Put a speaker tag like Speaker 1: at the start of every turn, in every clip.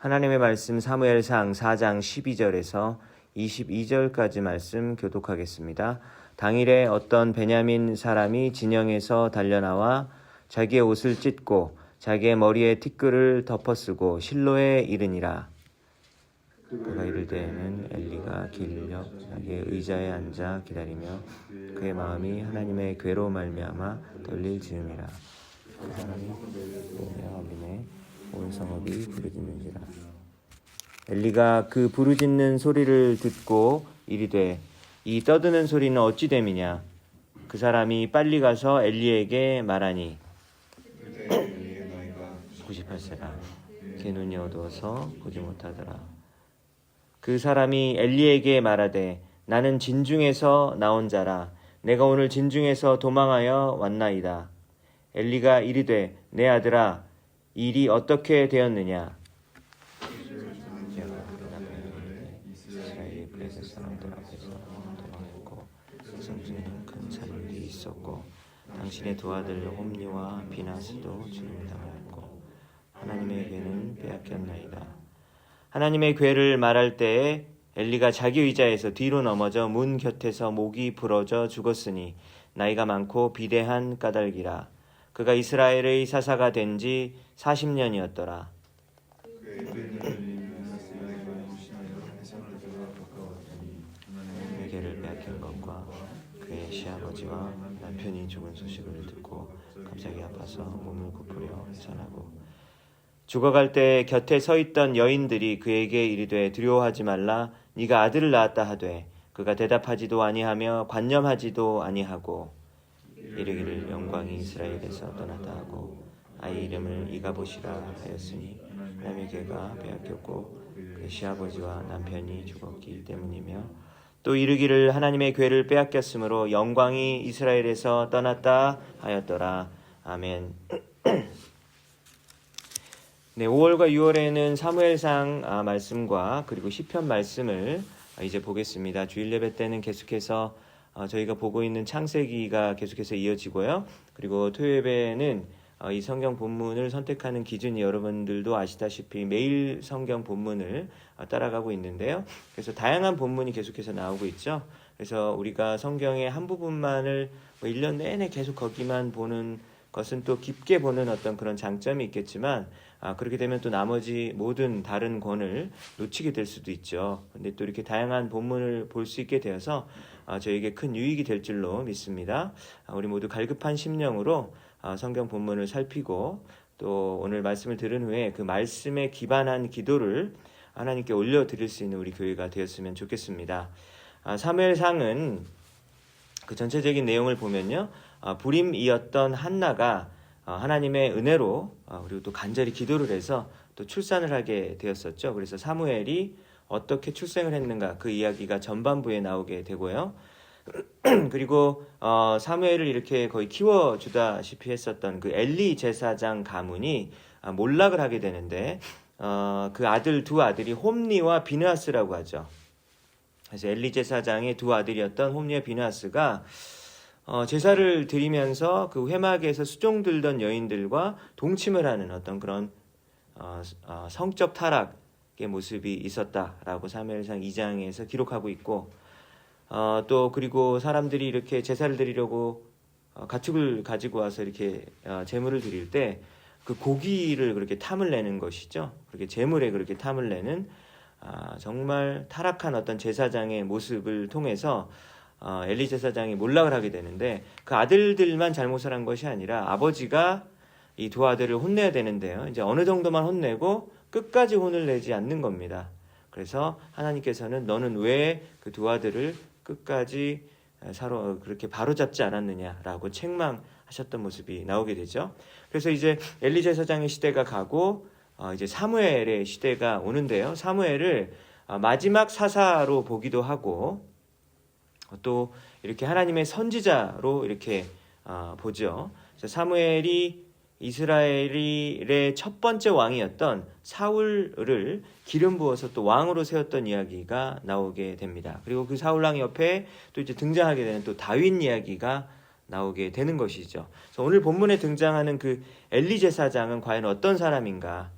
Speaker 1: 하나님의 말씀 사무엘상 4장 12절에서 22절까지 말씀 교독하겠습니다. 당일에 어떤 베냐민 사람이 진영에서 달려나와 자기의 옷을 찢고 자기의 머리에 티끌을 덮어쓰고 실로에 이르니라. 그가 이를 때에는 엘리가 길 옆 자기의 의자에 앉아 기다리며 그의 마음이 하나님의 괴로 말미암아 떨릴 즈음이라. 그 사람이 어린애 온 성읍이 부르짖는지라. 엘리가 그 부르짖는 소리를 듣고 이르되 이 떠드는 소리는 어찌 됨이냐. 그 사람이 빨리 가서 엘리에게 말하니 98세라. 그 눈이 어두워서 보지 못하더라. 그 사람이 엘리에게 말하되 나는 진중에서 나온 자라. 내가 오늘 진중에서 도망하여 왔나이다. 엘리가 이르되 내 아들아 일이 어떻게 되었느냐. 이스라엘의 블레셋 사람들 앞에서 도망했고 성중에는 큰 산울이 있었고 당신의 두 아들 홈리와 비나스도 죽임을 당하였고 하나님의 괴는 빼앗겼나이다. 하나님의 괴를 말할 때에 엘리가 자기 의자에서 뒤로 넘어져 문 곁에서 목이 부러져 죽었으니 나이가 많고 비대한 까닭이라. 그가 이스라엘의 사사가 된 지 40년이었더라. 그의 괴를 빼앗긴 것과 그의 시아버지와 남편이 죽은 소식을 듣고 갑자기 아파서 몸을 굽으려 해산하고 죽어갈 때 곁에 서 있던 여인들이 그에게 이르되 두려워하지 말라. 네가 아들을 낳았다 하되 그가 대답하지도 아니하며 관념하지도 아니하고 이르기를 영광이 이스라엘에서 떠났다 하고 아이 이름을 이가봇이라 하였으니 하나님의 괴가 빼앗겼고 그 시아버지와 남편이 죽었기 때문이며 또 이르기를 하나님의 괴를 빼앗겼으므로 영광이 이스라엘에서 떠났다 하였더라. 아멘. 네, 5월과 6월에는 사무엘상 말씀과 그리고 시편 말씀을 이제 보겠습니다. 주일 예배 때는 계속해서 저희가 보고 있는 창세기가 계속해서 이어지고요. 그리고 토요 예배는 이 성경 본문을 선택하는 기준이 여러분들도 아시다시피 매일 성경 본문을 따라가고 있는데요. 그래서 다양한 본문이 계속해서 나오고 있죠. 그래서 우리가 성경의 한 부분만을 1년 내내 계속 거기만 보는 것은 또 깊게 보는 어떤 그런 장점이 있겠지만 그렇게 되면 또 나머지 모든 다른 권을 놓치게 될 수도 있죠. 근데 또 이렇게 다양한 본문을 볼 수 있게 되어서 저에게 큰 유익이 될 줄로 믿습니다. 우리 모두 갈급한 심령으로 성경 본문을 살피고 또 오늘 말씀을 들은 후에 그 말씀에 기반한 기도를 하나님께 올려드릴 수 있는 우리 교회가 되었으면 좋겠습니다. 사무엘상은 그 전체적인 내용을 보면요. 불임이었던 한나가 하나님의 은혜로 그리고 또 간절히 기도를 해서 또 출산을 하게 되었었죠. 그래서 사무엘이 어떻게 출생을 했는가 그 이야기가 전반부에 나오게 되고요. 그리고 사무엘을 이렇게 거의 키워주다시피 했었던 그 엘리 제사장 가문이 몰락을 하게 되는데 그 두 아들이 홈리와 비느하스라고 하죠. 그래서 엘리 제사장의 두 아들이었던 홈리와 비느하스가 제사를 드리면서 그 회막에서 수종들던 여인들과 동침을 하는 어떤 그런 성적 타락의 모습이 있었다라고 사무엘상 2장에서 기록하고 있고 또 그리고 사람들이 이렇게 제사를 드리려고 가축을 가지고 와서 이렇게 제물을 드릴 때 그 고기를 그렇게 탐을 내는 것이죠. 그렇게 제물에 그렇게 탐을 내는 정말 타락한 어떤 제사장의 모습을 통해서 엘리 제사장이 몰락을 하게 되는데 그 아들들만 잘못을 한 것이 아니라 아버지가 이 두 아들을 혼내야 되는데요. 이제 어느 정도만 혼내고 끝까지 혼을 내지 않는 겁니다. 그래서 하나님께서는 너는 왜 그 두 아들을 끝까지 그렇게 바로잡지 않았느냐라고 책망하셨던 모습이 나오게 되죠. 그래서 이제 엘리 제사장의 시대가 가고 이제 사무엘의 시대가 오는데요. 사무엘을 마지막 사사로 보기도 하고 또 이렇게 하나님의 선지자로 이렇게 보죠. 그래서 사무엘이 이스라엘의 첫 번째 왕이었던 사울을 기름 부어서 또 왕으로 세웠던 이야기가 나오게 됩니다. 그리고 그 사울 왕 옆에 또 이제 등장하게 되는 또 다윗 이야기가 나오게 되는 것이죠. 그래서 오늘 본문에 등장하는 그 엘리 제사장은 과연 어떤 사람인가?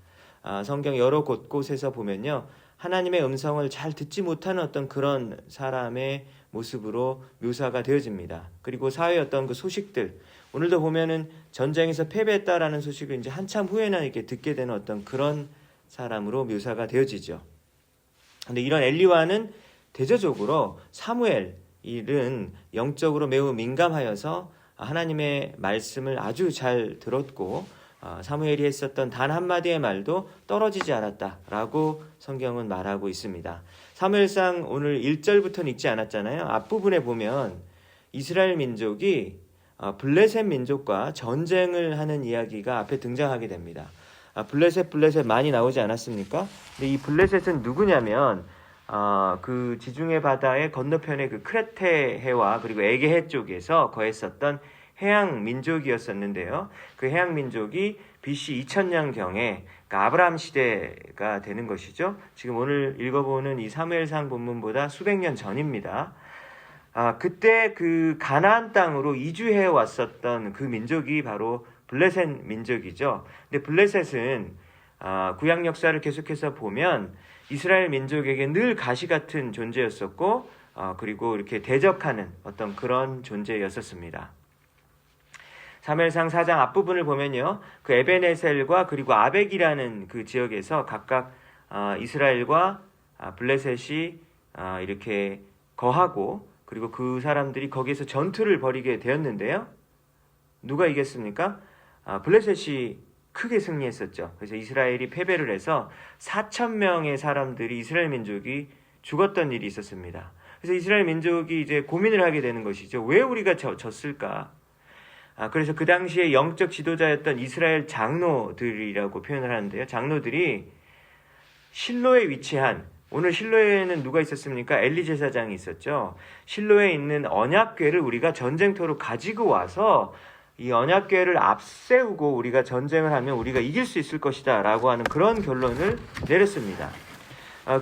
Speaker 1: 성경 여러 곳곳에서 보면요, 하나님의 음성을 잘 듣지 못하는 어떤 그런 사람의 모습으로 묘사가 되어집니다. 그리고 사회의 어떤 그 소식들, 오늘도 보면은 전쟁에서 패배했다라는 소식을 이제 한참 후에나 이렇게 듣게 되는 어떤 그런 사람으로 묘사가 되어지죠. 근데 이런 엘리와는 대조적으로 사무엘은 영적으로 매우 민감하여서 하나님의 말씀을 아주 잘 들었고, 사무엘이 했었던 단 한마디의 말도 떨어지지 않았다라고 성경은 말하고 있습니다. 사무엘상 오늘 1절부터는 읽지 않았잖아요. 앞부분에 보면 이스라엘 민족이 블레셋 민족과 전쟁을 하는 이야기가 앞에 등장하게 됩니다. 블레셋 많이 나오지 않았습니까? 근데 이 블레셋은 누구냐면 그 지중해 바다의 건너편의 그 크레테 해와 그리고 에게해 쪽에서 거했었던 해양 민족이었었는데요. 그 해양 민족이 BC 2000년경에 그러니까 아브라함 시대가 되는 것이죠. 지금 오늘 읽어보는 이 사무엘상 본문보다 수백 년 전입니다. 그때 그 가나안 땅으로 이주해 왔었던 그 민족이 바로 블레셋 민족이죠. 근데 블레셋은 구약 역사를 계속해서 보면 이스라엘 민족에게 늘 가시 같은 존재였었고, 그리고 이렇게 대적하는 어떤 그런 존재였었습니다. 사무엘상 4장 앞부분을 보면요, 그 에벤에셀과 그리고 아벡이라는 그 지역에서 각각 이스라엘과 블레셋이 이렇게 거하고, 그리고 그 사람들이 거기에서 전투를 벌이게 되었는데요. 누가 이겼습니까? 블레셋이 크게 승리했었죠. 그래서 이스라엘이 패배를 해서 4,000명의 사람들이 이스라엘 민족이 죽었던 일이 있었습니다. 그래서 이스라엘 민족이 이제 고민을 하게 되는 것이죠. 왜 우리가 졌을까? 그래서 그 당시에 영적 지도자였던 이스라엘 장로들이라고 표현을 하는데요. 장로들이 실로에 위치한, 오늘 실로에는 누가 있었습니까? 엘리 제사장이 있었죠. 실로에 있는 언약궤를 우리가 전쟁터로 가지고 와서 이 언약궤를 앞세우고 우리가 전쟁을 하면 우리가 이길 수 있을 것이다 라고 하는 그런 결론을 내렸습니다.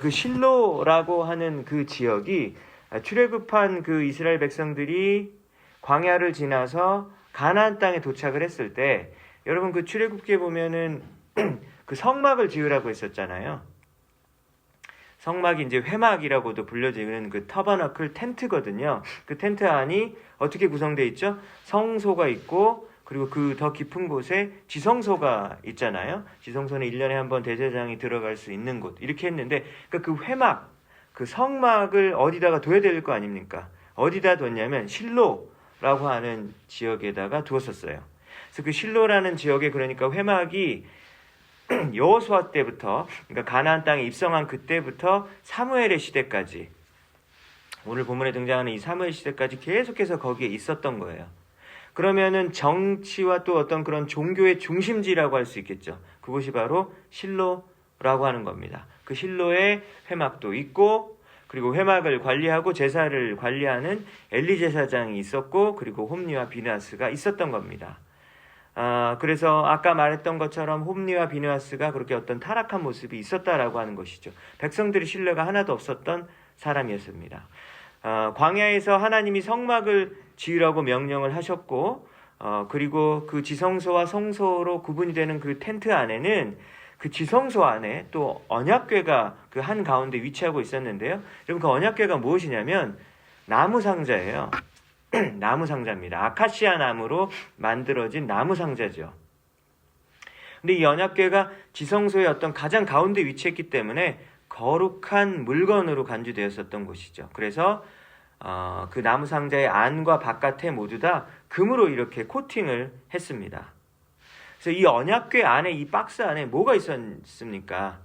Speaker 1: 그 실로라고 하는 그 지역이 출애굽한 그 이스라엘 백성들이 광야를 지나서 가나안 땅에 도착을 했을 때, 여러분 그 출애굽기에 보면은 그 성막을 지으라고 했었잖아요. 성막이 이제 회막이라고도 불려지는 그 터버너클 텐트거든요. 그 텐트 안이 어떻게 구성되어 있죠? 성소가 있고, 그리고 그 더 깊은 곳에 지성소가 있잖아요. 지성소는 1년에 한 번 대제사장이 들어갈 수 있는 곳. 이렇게 했는데, 그러니까 그 회막, 그 성막을 어디다가 둬야 될 거 아닙니까? 어디다 뒀냐면 실로라고 하는 지역에다가 두었었어요. 그래서 그 실로라는 지역에, 그러니까 회막이 여호수아 때부터, 그러니까 가나안 땅에 입성한 그때부터 사무엘의 시대까지, 오늘 본문에 등장하는 이 사무엘 시대까지 계속해서 거기에 있었던 거예요. 그러면은 정치와 또 어떤 그런 종교의 중심지라고 할 수 있겠죠. 그곳이 바로 실로라고 하는 겁니다. 그 실로에 회막도 있고, 그리고 회막을 관리하고 제사를 관리하는 엘리 제사장이 있었고, 그리고 홈리와 비느하스가 있었던 겁니다. 그래서 아까 말했던 것처럼 홈리와 비느하스가 그렇게 어떤 타락한 모습이 있었다라고 하는 것이죠. 백성들의 신뢰가 하나도 없었던 사람이었습니다. 광야에서 하나님이 성막을 지으라고 명령을 하셨고, 그리고 그 지성소와 성소로 구분이 되는 그 텐트 안에는, 그 지성소 안에 또 언약궤가 그 한 가운데 위치하고 있었는데요. 여러분 그 언약궤가 무엇이냐면 나무 상자예요. 나무 상자입니다. 아카시아 나무로 만들어진 나무 상자죠. 근데 이 언약궤가 지성소의 어떤 가장 가운데 위치했기 때문에 거룩한 물건으로 간주되었었던 곳이죠. 그래서 그 나무 상자의 안과 바깥에 모두 다 금으로 이렇게 코팅을 했습니다. 그래서 이 언약궤 안에, 이 박스 안에 뭐가 있었습니까?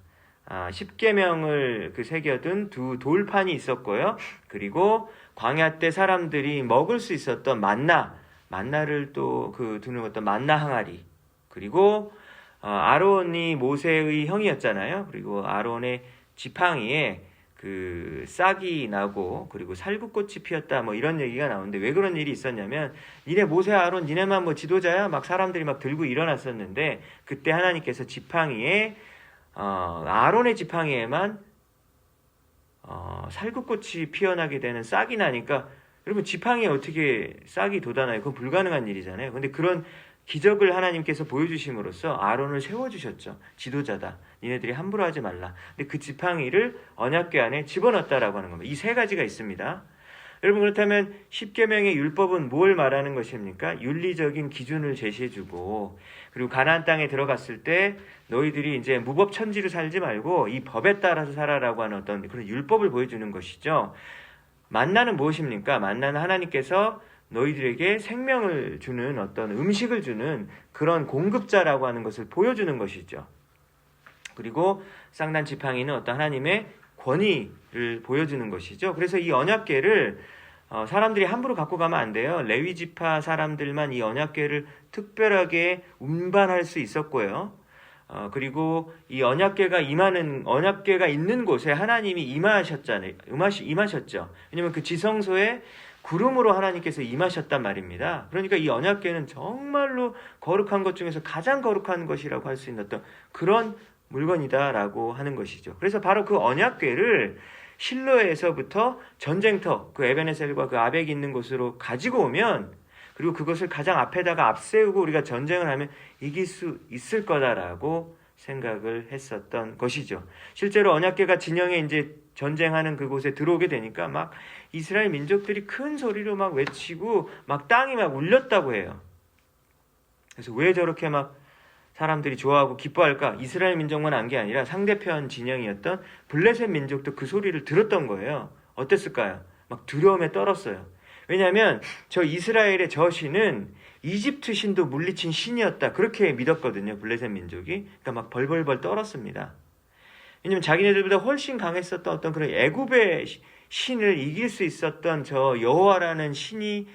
Speaker 1: 10계명을 그 새겨둔 두 돌판이 있었고요. 그리고 광야 때 사람들이 먹을 수 있었던 만나를 또 그 두는 어떤 만나 항아리, 그리고 아론이 모세의 형이었잖아요. 그리고 아론의 지팡이에 그 싹이 나고, 그리고 살구꽃이 피었다, 뭐 이런 얘기가 나오는데, 왜 그런 일이 있었냐면, 니네 모세 아론 니네만 뭐 지도자야? 막 사람들이 막 들고 일어났었는데, 그때 하나님께서 지팡이에 아론의 지팡이에만 살구꽃이 피어나게 되는 싹이 나니까, 여러분 지팡이에 어떻게 싹이 돋아나요? 그건 불가능한 일이잖아요. 근데 그런 기적을 하나님께서 보여주심으로써 아론을 세워주셨죠. 지도자다. 니네들이 함부로 하지 말라. 근데 그 지팡이를 언약궤 안에 집어넣었다라고 하는 겁니다. 이 세 가지가 있습니다. 여러분, 그렇다면 십계명의 율법은 뭘 말하는 것입니까? 윤리적인 기준을 제시해주고, 그리고 가나안 땅에 들어갔을 때 너희들이 이제 무법천지로 살지 말고 이 법에 따라서 살아라고 하는 어떤 그런 율법을 보여주는 것이죠. 만나는 무엇입니까? 만나는 하나님께서 너희들에게 생명을 주는 어떤 음식을 주는 그런 공급자라고 하는 것을 보여주는 것이죠. 그리고 쌍난 지팡이는 어떤 하나님의 권위를 보여주는 것이죠. 그래서 이 언약궤를 사람들이 함부로 갖고 가면 안 돼요. 레위 지파 사람들만 이 언약궤를 특별하게 운반할 수 있었고요. 그리고 이 언약궤가 있는 곳에 하나님이 임하셨죠. 왜냐면 그 지성소에 구름으로 하나님께서 임하셨단 말입니다. 그러니까 이 언약궤는 정말로 거룩한 것 중에서 가장 거룩한 것이라고 할 수 있는 어떤 그런 물건이다라고 하는 것이죠. 그래서 바로 그 언약궤를 실로에서부터 전쟁터, 그 에베네셀과 그 아벡이 있는 곳으로 가지고 오면, 그리고 그것을 가장 앞에다가 앞세우고 우리가 전쟁을 하면 이길 수 있을 거다라고 생각을 했었던 것이죠. 실제로 언약궤가 진영에 이제 전쟁하는 그곳에 들어오게 되니까 막 이스라엘 민족들이 큰 소리로 막 외치고 막 땅이 막 울렸다고 해요. 그래서 왜 저렇게 막 사람들이 좋아하고 기뻐할까? 이스라엘 민족만 한 게 아니라 상대편 진영이었던 블레셋 민족도 그 소리를 들었던 거예요. 어땠을까요? 막 두려움에 떨었어요. 왜냐하면 저 이스라엘의 저 신은 이집트 신도 물리친 신이었다. 그렇게 믿었거든요. 블레셋 민족이. 그러니까 막 벌벌벌 떨었습니다. 왜냐하면 자기네들보다 훨씬 강했었던 어떤 그런 애굽의 신을 이길 수 있었던 저 여호와라는 신이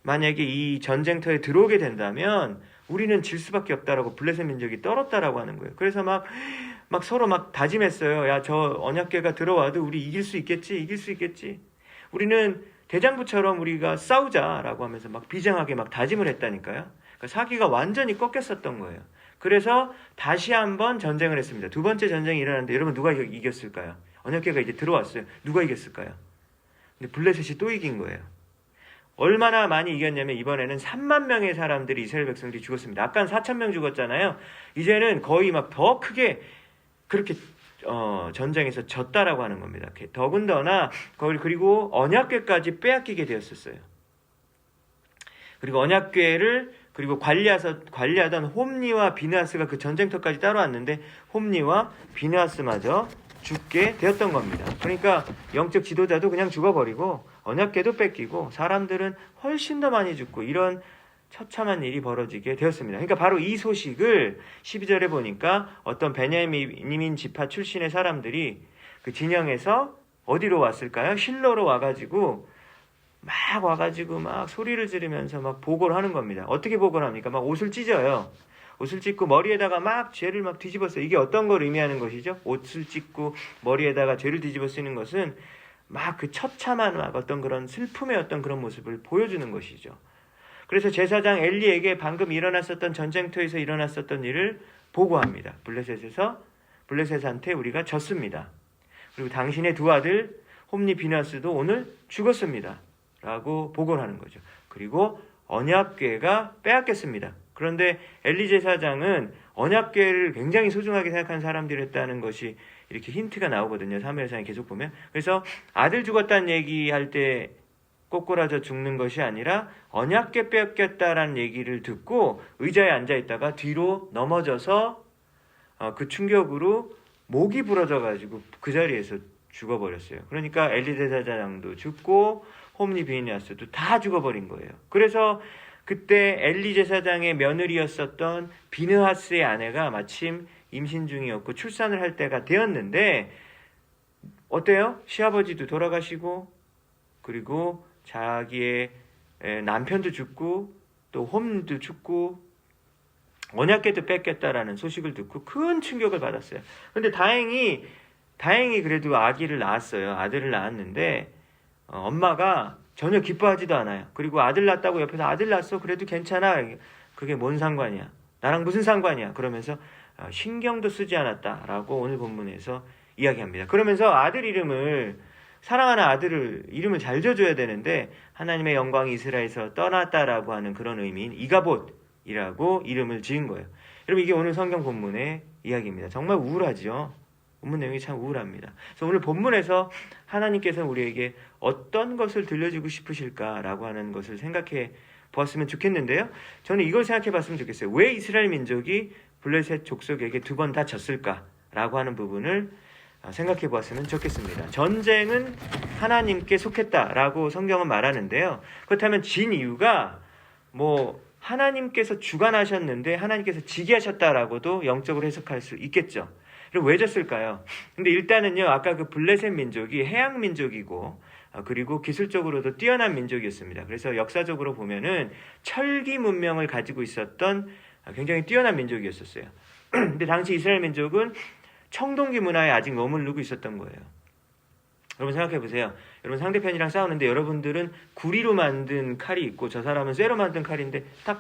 Speaker 1: 만약에 이 전쟁터에 들어오게 된다면 우리는 질 수밖에 없다라고 블레셋 민족이 떨었다라고 하는 거예요. 그래서 막 서로 막 다짐했어요. 야, 저 언약궤가 들어와도 우리 이길 수 있겠지. 우리는 대장부처럼 우리가 싸우자라고 하면서 막 비장하게 막 다짐을 했다니까요. 그러니까 사기가 완전히 꺾였었던 거예요. 그래서 다시 한번 전쟁을 했습니다. 두 번째 전쟁이 일어났는데 여러분 누가 이겼을까요? 언약궤가 이제 들어왔어요. 누가 이겼을까요? 근데 블레셋이 또 이긴 거예요. 얼마나 많이 이겼냐면 이번에는 3만 명의 사람들이 이스라엘 백성들이 죽었습니다. 아까는 4천 명 죽었잖아요. 이제는 거의 막 더 크게 그렇게 전쟁에서 졌다라고 하는 겁니다. 더군다나 그리고 언약궤까지 빼앗기게 되었었어요. 그리고 언약궤를 그리고 관리하던 홈니와 비느하스가 그 전쟁터까지 따라왔는데 홈니와 비느하스마저 죽게 되었던 겁니다. 그러니까 영적 지도자도 그냥 죽어버리고 언약궤도 뺏기고 사람들은 훨씬 더 많이 죽고 이런 처참한 일이 벌어지게 되었습니다. 그러니까 바로 이 소식을 12절에 보니까 어떤 베냐민 지파 출신의 사람들이 그 진영에서 어디로 왔을까요? 실로로 와가지고 막 소리를 지르면서 막 보고를 하는 겁니다. 어떻게 보고를 합니까? 막 옷을 찢어요. 옷을 찢고 머리에다가 막 죄를 막 뒤집었어요. 이게 어떤 걸 의미하는 것이죠? 옷을 찢고 머리에다가 죄를 뒤집어 쓰는 것은 막 그 처참한 막 어떤 그런 슬픔의 어떤 그런 모습을 보여주는 것이죠. 그래서 제사장 엘리에게 방금 일어났었던 전쟁터에서 일어났었던 일을 보고합니다. 블레셋한테 우리가 졌습니다. 그리고 당신의 두 아들 홈니 비느하스도 오늘 죽었습니다. 라고 보고를 하는 거죠. 그리고 언약궤가 빼앗겼습니다. 그런데 엘리 제사장은 언약궤를 굉장히 소중하게 생각하는 사람들이었다는 것이 이렇게 힌트가 나오거든요. 사무엘상에 계속 보면. 그래서 아들 죽었다는 얘기할 때 꼬꾸라져 죽는 것이 아니라 언약궤 빼앗겼다라는 얘기를 듣고 의자에 앉아있다가 뒤로 넘어져서 그 충격으로 목이 부러져가지고 그 자리에서 죽어버렸어요. 그러니까 엘리 제사장도 죽고 홈니 비느하스도 다 죽어버린 거예요. 그래서 그때 엘리 제사장의 며느리였었던 비느하스의 아내가 마침 임신 중이었고 출산을 할 때가 되었는데 어때요? 시아버지도 돌아가시고 그리고 자기의 남편도 죽고 또 홈도 죽고 언약궤도 뺏겼다라는 소식을 듣고 큰 충격을 받았어요. 그런데 다행히 그래도 아기를 낳았어요. 아들을 낳았는데 엄마가 전혀 기뻐하지도 않아요. 그리고 아들 낳았다고 옆에서 아들 낳았어. 그래도 괜찮아. 그게 뭔 상관이야. 나랑 무슨 상관이야. 그러면서 신경도 쓰지 않았다라고 오늘 본문에서 이야기합니다. 그러면서 사랑하는 아들을 이름을 잘 지어줘야 되는데 하나님의 영광이 이스라엘에서 떠났다라고 하는 그런 의미인 이가봇, 이라고 이름을 지은 거예요. 여러분, 이게 오늘 성경 본문의 이야기입니다. 정말 우울하죠. 본문 내용이 참 우울합니다. 그래서 오늘 본문에서 하나님께서 우리에게 어떤 것을 들려주고 싶으실까라고 하는 것을 생각해 보았으면 좋겠는데요. 저는 이걸 생각해 봤으면 좋겠어요. 왜 이스라엘 민족이 블레셋 족속에게 2번 다 졌을까라고 하는 부분을 생각해 보았으면 좋겠습니다. 전쟁은 하나님께 속했다라고 성경은 말하는데요. 그렇다면 진 이유가 하나님께서 주관하셨는데 하나님께서 지게 하셨다라고도 영적으로 해석할 수 있겠죠. 그럼 왜 졌을까요? 근데 일단은요, 아까 그 블레셋 민족이 해양 민족이고 그리고 기술적으로도 뛰어난 민족이었습니다. 그래서 역사적으로 보면은 철기 문명을 가지고 있었던 굉장히 뛰어난 민족이었었어요. 근데 당시 이스라엘 민족은 청동기 문화에 아직 머무르고 있었던 거예요. 여러분 생각해 보세요. 여러분 상대편이랑 싸우는데 여러분들은 구리로 만든 칼이 있고 저 사람은 쇠로 만든 칼인데 딱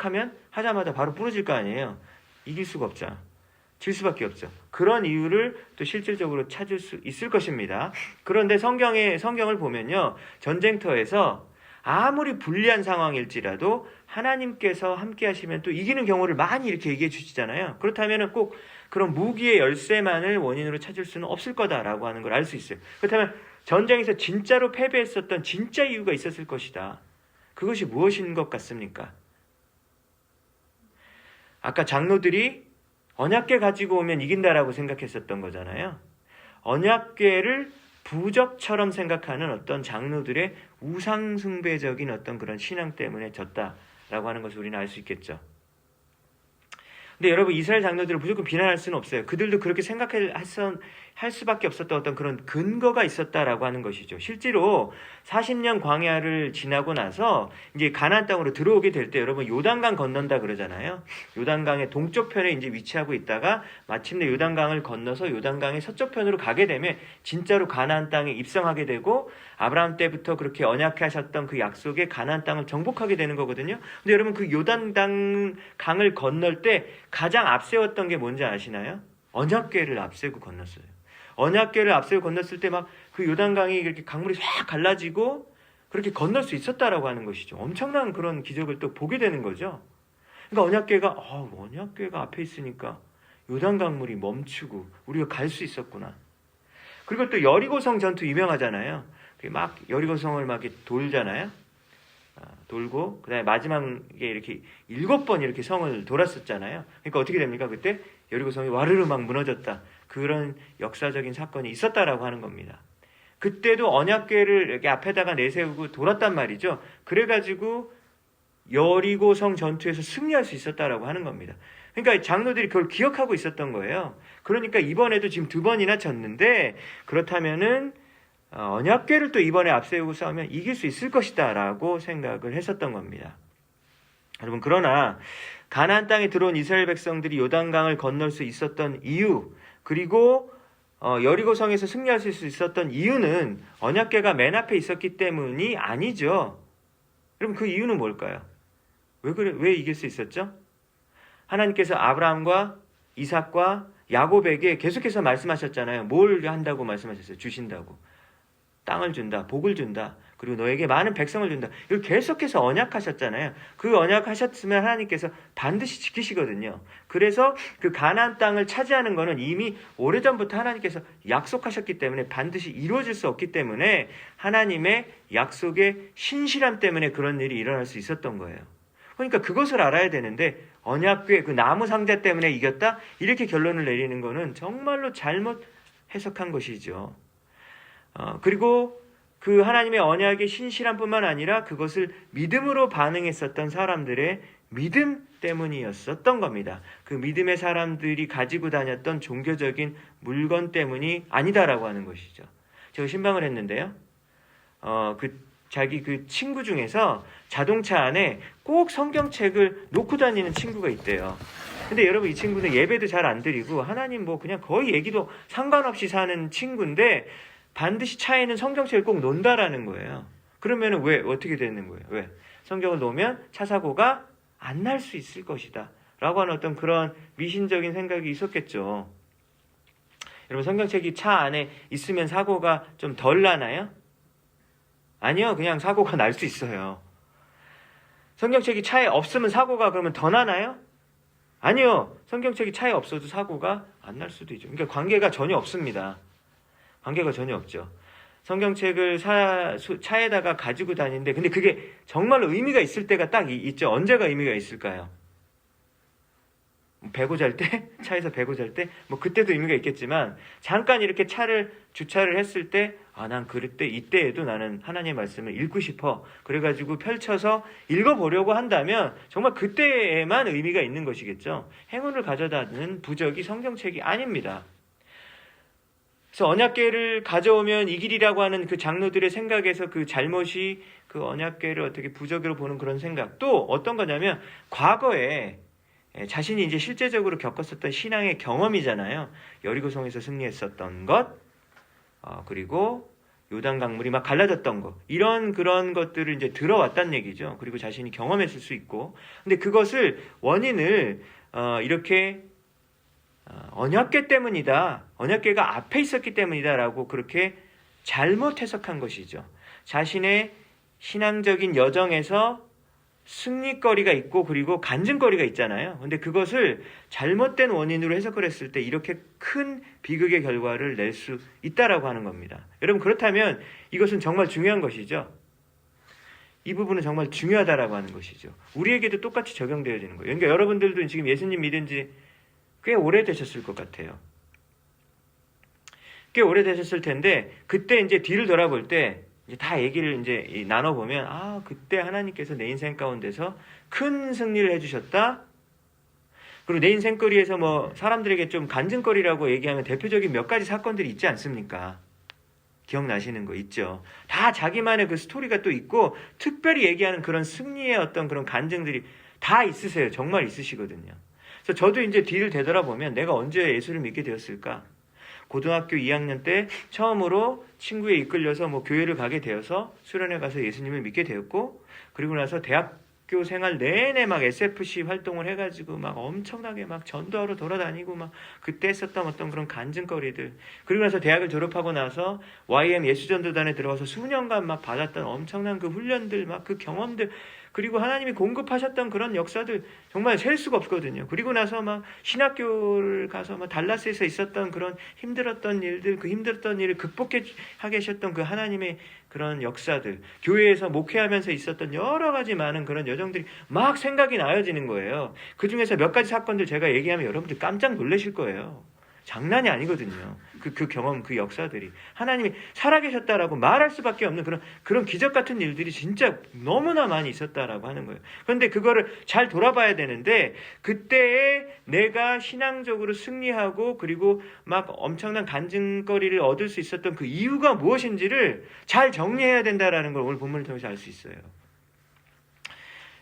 Speaker 1: 하자마자 바로 부러질 거 아니에요. 이길 수가 없죠. 질 수밖에 없죠. 그런 이유를 또 실질적으로 찾을 수 있을 것입니다. 그런데 성경을 보면요, 전쟁터에서 아무리 불리한 상황일지라도 하나님께서 함께 하시면 또 이기는 경우를 많이 이렇게 얘기해 주시잖아요. 그렇다면 꼭 그런 무기의 열쇠만을 원인으로 찾을 수는 없을 거다라고 하는 걸 알 수 있어요. 그렇다면 전쟁에서 진짜로 패배했었던 진짜 이유가 있었을 것이다. 그것이 무엇인 것 같습니까? 아까 장로들이 언약궤 가지고 오면 이긴다라고 생각했었던 거잖아요. 언약궤를 부적처럼 생각하는 어떤 장로들의 우상숭배적인 어떤 그런 신앙 때문에 졌다라고 하는 것을 우리는 알 수 있겠죠. 근데 여러분, 이스라엘 장로들을 무조건 비난할 수는 없어요. 그들도 그렇게 생각할 수밖에 없었던 어떤 그런 근거가 있었다라고 하는 것이죠. 실제로 40년 광야를 지나고 나서 이제 가나안 땅으로 들어오게 될 때 여러분 요단강 건넌다 그러잖아요. 요단강의 동쪽 편에 이제 위치하고 있다가 마침내 요단강을 건너서 요단강의 서쪽 편으로 가게 되면 진짜로 가나안 땅에 입성하게 되고 아브라함 때부터 그렇게 언약하셨던 그 약속의 가나안 땅을 정복하게 되는 거거든요. 근데 여러분 그 요단강을 건널 때 가장 앞세웠던 게 뭔지 아시나요? 언약궤를 앞세우고 건넜어요. 언약궤를 앞세우고 건넜을 때 막 그 요단강이 이렇게 강물이 싹 갈라지고 그렇게 건널 수 있었다라고 하는 것이죠. 엄청난 그런 기적을 또 보게 되는 거죠. 그러니까 언약궤가 앞에 있으니까 요단강물이 멈추고 우리가 갈 수 있었구나. 그리고 또 여리고성 전투 유명하잖아요. 막 여리고성을 막 이렇게 돌잖아요. 돌고 그다음에 마지막에 이렇게 7번 이렇게 성을 돌았었잖아요. 그러니까 어떻게 됩니까? 그때 여리고성이 와르르 막 무너졌다. 그런 역사적인 사건이 있었다라고 하는 겁니다. 그때도 언약궤를 이렇게 앞에다가 내세우고 돌았단 말이죠. 그래가지고 여리고성 전투에서 승리할 수 있었다라고 하는 겁니다. 그러니까 장로들이 그걸 기억하고 있었던 거예요. 그러니까 이번에도 지금 2번이나 졌는데 그렇다면은 언약궤를 또 이번에 앞세우고 싸우면 이길 수 있을 것이다 라고 생각을 했었던 겁니다. 여러분, 그러나 가나안 땅에 들어온 이스라엘 백성들이 요단강을 건널 수 있었던 이유, 그리고 여리고성에서 승리할 수 있었던 이유는 언약궤가 맨 앞에 있었기 때문이 아니죠. 여러분, 그 이유는 뭘까요? 왜 이길 수 있었죠? 하나님께서 아브라함과 이삭과 야곱에게 계속해서 말씀하셨잖아요. 뭘 한다고 말씀하셨어요? 주신다고. 땅을 준다, 복을 준다, 그리고 너에게 많은 백성을 준다. 이걸 계속해서 언약하셨잖아요. 그 언약하셨으면 하나님께서 반드시 지키시거든요. 그래서 그 가나안 땅을 차지하는 것은 이미 오래전부터 하나님께서 약속하셨기 때문에 반드시 이루어질 수 없기 때문에 하나님의 약속의 신실함 때문에 그런 일이 일어날 수 있었던 거예요. 그러니까 그것을 알아야 되는데 언약궤 그 나무 상자 때문에 이겼다? 이렇게 결론을 내리는 것은 정말로 잘못 해석한 것이죠. 그리고 그 하나님의 언약의 신실함뿐만 아니라 그것을 믿음으로 반응했었던 사람들의 믿음 때문이었었던 겁니다. 그 믿음의 사람들이 가지고 다녔던 종교적인 물건 때문이 아니다라고 하는 것이죠. 제가 신방을 했는데요. 자기 그 친구 중에서 자동차 안에 꼭 성경책을 놓고 다니는 친구가 있대요. 근데 여러분, 이 친구는 예배도 잘 안 드리고 하나님 그냥 거의 얘기도 상관없이 사는 친구인데 반드시 차에는 성경책을 꼭 놓는다라는 거예요. 그러면 어떻게 되는 거예요? 왜? 성경을 놓으면 차 사고가 안 날 수 있을 것이다 라고 하는 어떤 그런 미신적인 생각이 있었겠죠. 여러분, 성경책이 차 안에 있으면 사고가 좀 덜 나나요? 아니요, 그냥 사고가 날 수 있어요. 성경책이 차에 없으면 사고가 그러면 더 나나요? 아니요. 성경책이 차에 없어도 사고가 안 날 수도 있죠. 그러니까 관계가 전혀 없습니다. 관계가 전혀 없죠. 성경책을 차에다가 가지고 다니는데 근데 그게 정말로 의미가 있을 때가 딱 있죠. 언제가 의미가 있을까요? 배고 잘 때? 차에서 배고 잘 때? 뭐 그때도 의미가 있겠지만 잠깐 이렇게 차를 주차를 했을 때 난 그때 이때에도 나는 하나님의 말씀을 읽고 싶어. 그래가지고 펼쳐서 읽어보려고 한다면 정말 그때에만 의미가 있는 것이겠죠. 행운을 가져다는 부적이 성경책이 아닙니다. 그래서 언약궤를 가져오면 이 길이라고 하는 그 장로들의 생각에서 그 잘못이 그 언약궤를 어떻게 부적으로 보는 그런 생각. 또 어떤 거냐면 과거에 자신이 이제 실제적으로 겪었었던 신앙의 경험이잖아요. 여리고성에서 승리했었던 것, 그리고 요단 강물이 막 갈라졌던 것, 그런 것들을 이제 들어왔다는 얘기죠. 그리고 자신이 경험했을 수 있고, 근데 그것을 원인을 이렇게 언약궤 때문이다, 언약궤가 앞에 있었기 때문이다라고 그렇게 잘못 해석한 것이죠. 자신의 신앙적인 여정에서 승리거리가 있고 그리고 간증거리가 있잖아요. 근데 그것을 잘못된 원인으로 해석을 했을 때 이렇게 큰 비극의 결과를 낼 수 있다라고 하는 겁니다. 여러분 그렇다면 이것은 정말 중요한 것이죠. 이 부분은 정말 중요하다라고 하는 것이죠. 우리에게도 똑같이 적용되어지는 거예요. 그러니까 여러분들도 지금 예수님 믿은 지 꽤 오래되셨을 것 같아요. 꽤 오래되셨을 텐데 그때 이제 뒤를 돌아볼 때 이제 다 얘기를 이제 나눠보면 그때 하나님께서 내 인생 가운데서 큰 승리를 해주셨다. 그리고 내 인생거리에서 뭐 사람들에게 좀 간증거리라고 얘기하면 대표적인 몇 가지 사건들이 있지 않습니까? 기억나시는 거 있죠? 다 자기만의 그 스토리가 또 있고 특별히 얘기하는 그런 승리의 어떤 그런 간증들이 다 있으세요. 정말 있으시거든요. 그래서 저도 이제 뒤를 되돌아보면 내가 언제 예수를 믿게 되었을까? 고등학교 2학년 때 처음으로 친구에 이끌려서 뭐 교회를 가게 되어서 수련회 가서 예수님을 믿게 되었고, 그리고 나서 대학교 생활 내내 막 SFC 활동을 해가지고 막 엄청나게 막 전도하러 돌아다니고 막 그때 했었던 어떤 그런 간증거리들, 그리고 나서 대학을 졸업하고 나서 YM 예수전도단에 들어가서 수년간 막 받았던 엄청난 그 훈련들, 막 그 경험들, 그리고 하나님이 공급하셨던 그런 역사들 정말 셀 수가 없거든요. 그리고 나서 막 신학교를 가서 막 달라스에서 있었던 그런 힘들었던 일들, 그 힘들었던 일을 극복하게 하셨던 그 하나님의 그런 역사들, 교회에서 목회하면서 있었던 여러 가지 많은 그런 여정들이 막 생각이 나여지는 거예요. 그 중에서 몇 가지 사건들 제가 얘기하면 여러분들 깜짝 놀라실 거예요. 장난이 아니거든요. 그 경험, 그 역사들이. 하나님이 살아계셨다라고 말할 수밖에 없는 그런 기적 같은 일들이 진짜 너무나 많이 있었다라고 하는 거예요. 그런데 그거를 잘 돌아봐야 되는데, 그때에 내가 신앙적으로 승리하고, 그리고 막 엄청난 간증거리를 얻을 수 있었던 그 이유가 무엇인지를 잘 정리해야 된다라는 걸 오늘 본문을 통해서 알 수 있어요.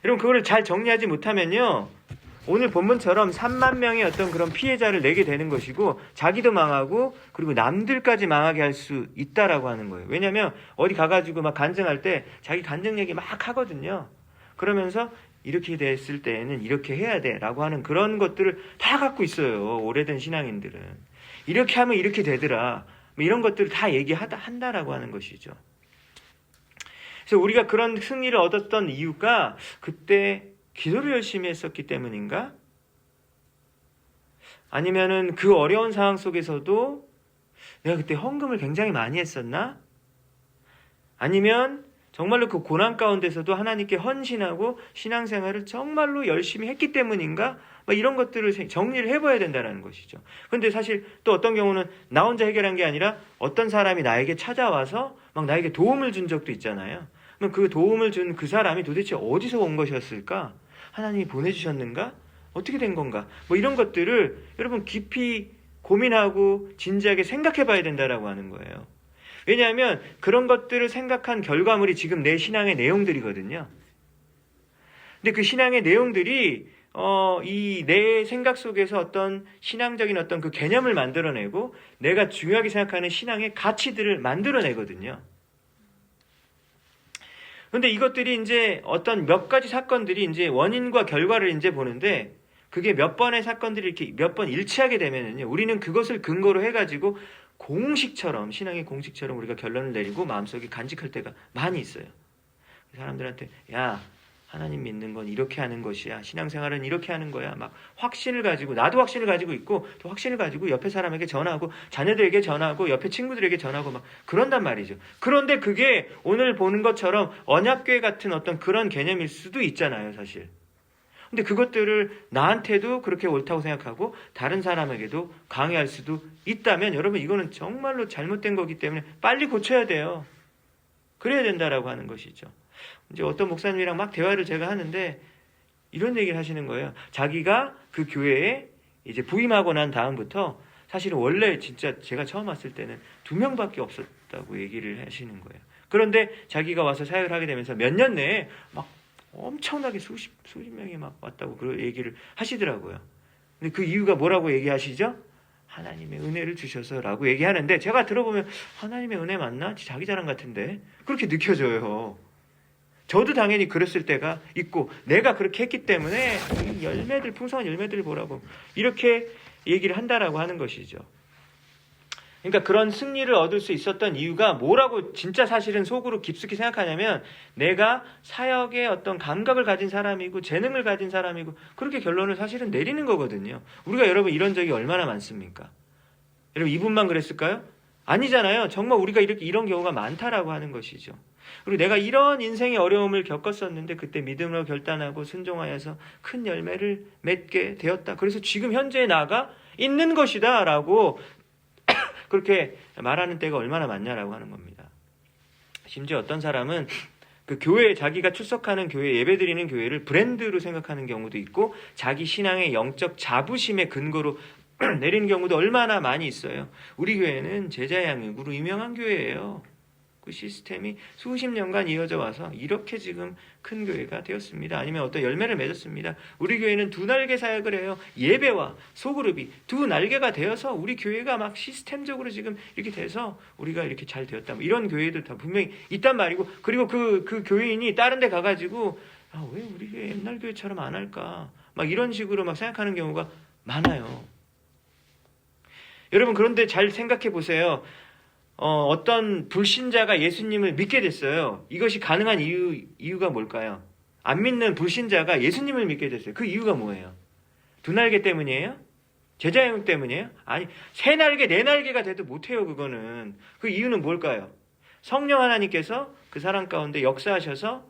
Speaker 1: 여러분, 그거를 잘 정리하지 못하면요, 오늘 본문처럼 3만 명의 어떤 그런 피해자를 내게 되는 것이고 자기도 망하고 그리고 남들까지 망하게 할 수 있다라고 하는 거예요. 왜냐하면 어디 가가지고 막 간증할 때 자기 간증 얘기 막 하거든요. 그러면서 이렇게 됐을 때에는 이렇게 해야 돼 라고 하는 그런 것들을 다 갖고 있어요. 오래된 신앙인들은. 이렇게 하면 이렇게 되더라. 뭐 이런 것들을 다 한다라고 하는 것이죠. 그래서 우리가 그런 승리를 얻었던 이유가 그때 기도를 열심히 했었기 때문인가? 아니면은 그 어려운 상황 속에서도 내가 그때 헌금을 굉장히 많이 했었나? 아니면 정말로 그 고난 가운데서도 하나님께 헌신하고 신앙생활을 정말로 열심히 했기 때문인가? 막 이런 것들을 정리를 해봐야 된다는 것이죠. 그런데 사실 또 어떤 경우는 나 혼자 해결한 게 아니라 어떤 사람이 나에게 찾아와서 막 나에게 도움을 준 적도 있잖아요. 그럼 그 도움을 준 그 사람이 도대체 어디서 온 것이었을까? 하나님이 보내주셨는가? 어떻게 된 건가? 뭐 이런 것들을 여러분 깊이 고민하고 진지하게 생각해 봐야 된다라고 하는 거예요. 왜냐하면 그런 것들을 생각한 결과물이 지금 내 신앙의 내용들이거든요. 근데 그 신앙의 내용들이 이 내 생각 속에서 어떤 신앙적인 어떤 그 개념을 만들어내고 내가 중요하게 생각하는 신앙의 가치들을 만들어내거든요. 근데 이것들이 이제 어떤 몇 가지 사건들이 이제 원인과 결과를 이제 보는데 그게 몇 번의 사건들이 이렇게 몇 번 일치하게 되면은요, 우리는 그것을 근거로 해가지고 공식처럼, 신앙의 공식처럼 우리가 결론을 내리고 마음속에 간직할 때가 많이 있어요. 사람들한테, 야, 하나님 믿는 건 이렇게 하는 것이야. 신앙생활은 이렇게 하는 거야. 막 확신을 가지고, 나도 확신을 가지고 있고 또 확신을 가지고 옆에 사람에게 전하고 자녀들에게 전하고 옆에 친구들에게 전하고 막 그런단 말이죠. 그런데 그게 오늘 보는 것처럼 언약궤 같은 어떤 그런 개념일 수도 있잖아요, 사실. 근데 그것들을 나한테도 그렇게 옳다고 생각하고 다른 사람에게도 강요할 수도 있다면 여러분 이거는 정말로 잘못된 거기 때문에 빨리 고쳐야 돼요. 그래야 된다라고 하는 것이죠. 이제 어떤 목사님이랑 막 대화를 제가 하는데 이런 얘기를 하시는 거예요. 자기가 그 교회에 이제 부임하고 난 다음부터 사실은 원래 진짜 제가 처음 왔을 때는 2명밖에 없었다고 얘기를 하시는 거예요. 그런데 자기가 와서 사역을 하게 되면서 몇 년 내에 막 엄청나게 수십 명이 막 왔다고 그 얘기를 하시더라고요. 근데 그 이유가 뭐라고 얘기하시죠? 하나님의 은혜를 주셔서라고 얘기하는데 제가 들어보면 하나님의 은혜 맞나? 자기 자랑 같은데 그렇게 느껴져요. 저도 당연히 그랬을 때가 있고 내가 그렇게 했기 때문에 이 열매들, 풍성한 열매들을 보라고 이렇게 얘기를 한다라고 하는 것이죠. 그러니까 그런 승리를 얻을 수 있었던 이유가 뭐라고 진짜 사실은 속으로 깊숙이 생각하냐면 내가 사역의 어떤 감각을 가진 사람이고 재능을 가진 사람이고 그렇게 결론을 사실은 내리는 거거든요. 우리가 여러분 이런 적이 얼마나 많습니까? 여러분 이분만 그랬을까요? 아니잖아요. 정말 우리가 이런 경우가 많다라고 하는 것이죠. 그리고 내가 이런 인생의 어려움을 겪었었는데 그때 믿음으로 결단하고 순종하여서 큰 열매를 맺게 되었다. 그래서 지금 현재에 나가 있는 것이다 라고 그렇게 말하는 때가 얼마나 많냐라고 하는 겁니다. 심지어 어떤 사람은 그 교회, 자기가 출석하는 교회, 예배드리는 교회를 브랜드로 생각하는 경우도 있고 자기 신앙의 영적 자부심의 근거로 내리는 경우도 얼마나 많이 있어요. 우리 교회는 제자의 양육으로 유명한 교회예요. 그 시스템이 수십 년간 이어져 와서 이렇게 지금 큰 교회가 되었습니다. 아니면 어떤 열매를 맺었습니다. 우리 교회는 2날개 사역을 해요. 예배와 소그룹이 2날개가 되어서 우리 교회가 막 시스템적으로 지금 이렇게 돼서 우리가 이렇게 잘 되었다. 이런 교회도 다 분명히 있단 말이고 그리고 그 교회인이 다른 데 가가지고 왜 우리 교회 옛날 교회처럼 안 할까? 막 이런 식으로 막 생각하는 경우가 많아요. 여러분 그런데 잘 생각해 보세요. 어떤 불신자가 예수님을 믿게 됐어요. 이것이 가능한 이유가 뭘까요? 안 믿는 불신자가 예수님을 믿게 됐어요. 그 이유가 뭐예요? 2날개 때문이에요? 제자형 때문이에요? 아니, 3날개, 4날개가 돼도 못해요, 그거는. 그 이유는 뭘까요? 성령 하나님께서 그 사람 가운데 역사하셔서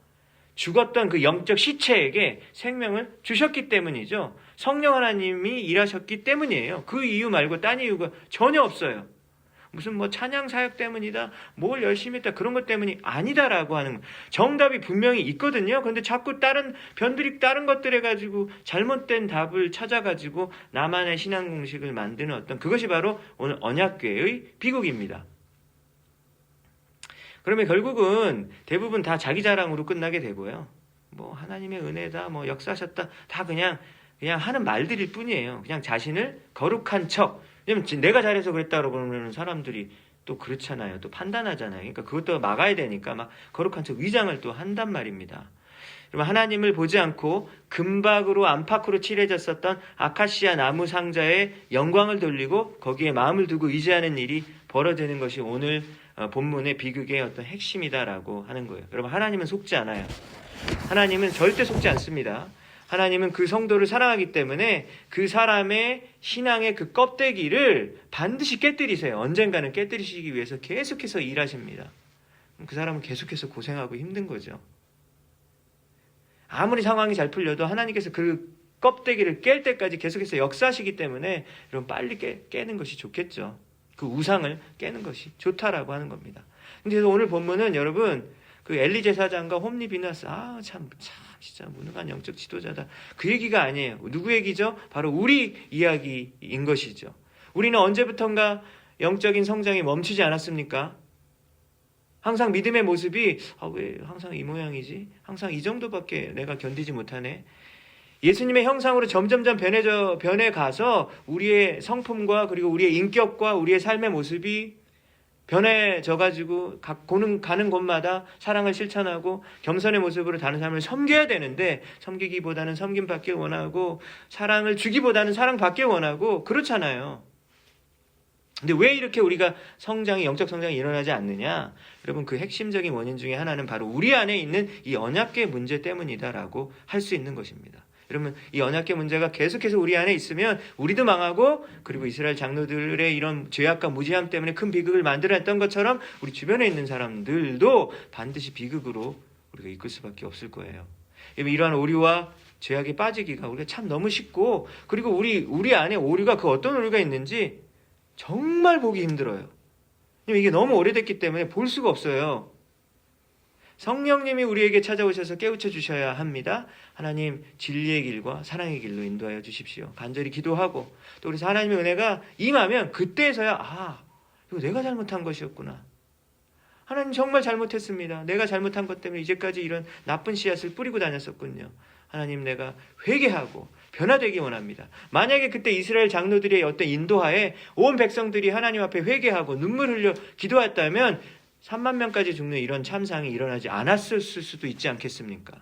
Speaker 1: 죽었던 그 영적 시체에게 생명을 주셨기 때문이죠. 성령 하나님이 일하셨기 때문이에요. 그 이유 말고 딴 이유가 전혀 없어요. 무슨 찬양 사역 때문이다, 뭘 열심히 했다, 그런 것 때문이 아니다라고 하는 정답이 분명히 있거든요. 그런데 자꾸 변들이 다른 것들 해가지고 잘못된 답을 찾아가지고 나만의 신앙 공식을 만드는 어떤 그것이 바로 오늘 언약궤의 비극입니다. 그러면 결국은 대부분 다 자기 자랑으로 끝나게 되고요. 하나님의 은혜다, 역사하셨다, 다 그냥 하는 말들일 뿐이에요. 그냥 자신을 거룩한 척. 왜냐면 내가 잘해서 그랬다고 그러는 사람들이 또 그렇잖아요. 또 판단하잖아요. 그러니까 그것도 막아야 되니까 막 거룩한 척 위장을 또 한단 말입니다. 그러면 하나님을 보지 않고 금박으로 안팎으로 칠해졌었던 아카시아 나무 상자에 영광을 돌리고 거기에 마음을 두고 의지하는 일이 벌어지는 것이 오늘 본문의 비극의 어떤 핵심이다라고 하는 거예요. 여러분 하나님은 속지 않아요. 하나님은 절대 속지 않습니다. 하나님은 그 성도를 사랑하기 때문에 그 사람의 신앙의 그 껍데기를 반드시 깨뜨리세요. 언젠가는 깨뜨리시기 위해서 계속해서 일하십니다. 그 사람은 계속해서 고생하고 힘든 거죠. 아무리 상황이 잘 풀려도 하나님께서 그 껍데기를 깰 때까지 계속해서 역사하시기 때문에 여러분 빨리 깨는 것이 좋겠죠. 그 우상을 깨는 것이 좋다라고 하는 겁니다. 근데 오늘 본문은 여러분 그 엘리 제사장과 홈리 비나스 참 진짜 무능한 영적 지도자다. 그 얘기가 아니에요. 누구 얘기죠? 바로 우리 이야기인 것이죠. 우리는 언제부턴가 영적인 성장이 멈추지 않았습니까? 항상 믿음의 모습이 왜 항상 이 모양이지? 항상 이 정도밖에 내가 견디지 못하네. 예수님의 형상으로 점점점 변해가서 우리의 성품과 그리고 우리의 인격과 우리의 삶의 모습이 변해져가지고 가는 곳마다 사랑을 실천하고 겸손의 모습으로 다른 사람을 섬겨야 되는데 섬기기보다는 섬김받길 원하고 사랑을 주기보다는 사랑받길 원하고 그렇잖아요. 근데 왜 이렇게 우리가 영적 성장이 일어나지 않느냐? 여러분, 그 핵심적인 원인 중에 하나는 바로 우리 안에 있는 이 언약궤 문제 때문이다라고 할 수 있는 것입니다. 여러분, 이 언약궤 문제가 계속해서 우리 안에 있으면 우리도 망하고, 그리고 이스라엘 장로들의 이런 죄악과 무지함 때문에 큰 비극을 만들어냈던 것처럼 우리 주변에 있는 사람들도 반드시 비극으로 우리가 이끌 수밖에 없을 거예요. 이러한 오류와 죄악에 빠지기가 우리가 참 너무 쉽고, 그리고 우리 안에 오류가 그 어떤 오류가 있는지 정말 보기 힘들어요. 이게 너무 오래됐기 때문에 볼 수가 없어요. 성령님이 우리에게 찾아오셔서 깨우쳐 주셔야 합니다. 하나님, 진리의 길과 사랑의 길로 인도하여 주십시오. 간절히 기도하고, 또 그래서 하나님의 은혜가 임하면 그때서야 이거 내가 잘못한 것이었구나. 하나님, 정말 잘못했습니다. 내가 잘못한 것 때문에 이제까지 이런 나쁜 씨앗을 뿌리고 다녔었군요. 하나님, 내가 회개하고 변화되기 원합니다. 만약에 그때 이스라엘 장로들의 어떤 인도하에 온 백성들이 하나님 앞에 회개하고 눈물 흘려 기도했다면 3만 명까지 죽는 이런 참상이 일어나지 않았을 수도 있지 않겠습니까?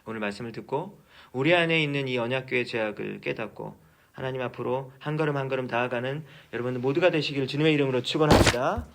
Speaker 1: 오늘 말씀을 듣고 우리 안에 있는 이 언약궤의 죄악을 깨닫고 하나님 앞으로 한 걸음 한 걸음 나아가는 여러분 모두가 되시길 주님의 이름으로 축원합니다.